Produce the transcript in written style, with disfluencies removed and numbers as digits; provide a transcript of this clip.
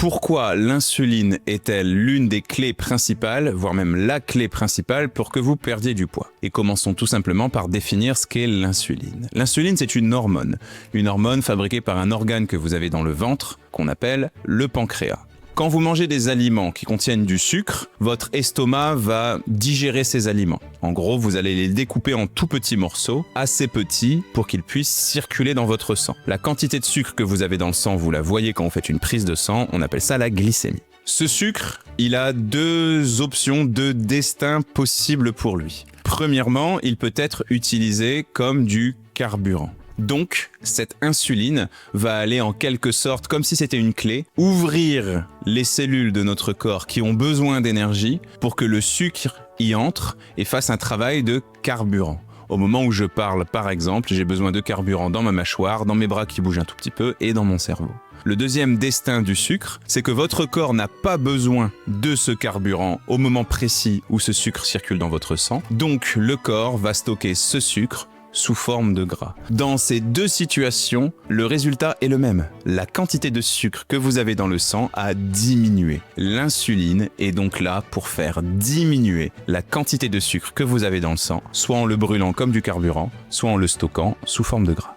Pourquoi l'insuline est-elle l'une des clés principales, voire même la clé principale pour que vous perdiez du poids? Et commençons tout simplement par définir ce qu'est l'insuline. L'insuline, c'est une hormone fabriquée par un organe que vous avez dans le ventre, qu'on appelle le pancréas. Quand vous mangez des aliments qui contiennent du sucre, votre estomac va digérer ces aliments. En gros, vous allez les découper en tout petits morceaux, assez petits, pour qu'ils puissent circuler dans votre sang. La quantité de sucre que vous avez dans le sang, vous la voyez quand vous faites une prise de sang, on appelle ça la glycémie. Ce sucre, il a deux options, deux destins possibles pour lui. Premièrement, il peut être utilisé comme du carburant. Donc, cette insuline va aller en quelque sorte, comme si c'était une clé, ouvrir les cellules de notre corps qui ont besoin d'énergie pour que le sucre y entre et fasse un travail de carburant. Au moment où je parle, par exemple, j'ai besoin de carburant dans ma mâchoire, dans mes bras qui bougent un tout petit peu et dans mon cerveau. Le deuxième destin du sucre, c'est que votre corps n'a pas besoin de ce carburant au moment précis où ce sucre circule dans votre sang. Donc, le corps va stocker ce sucre sous forme de gras. Dans ces deux situations, le résultat est le même. La quantité de sucre que vous avez dans le sang a diminué. L'insuline est donc là pour faire diminuer la quantité de sucre que vous avez dans le sang, soit en le brûlant comme du carburant, soit en le stockant sous forme de gras.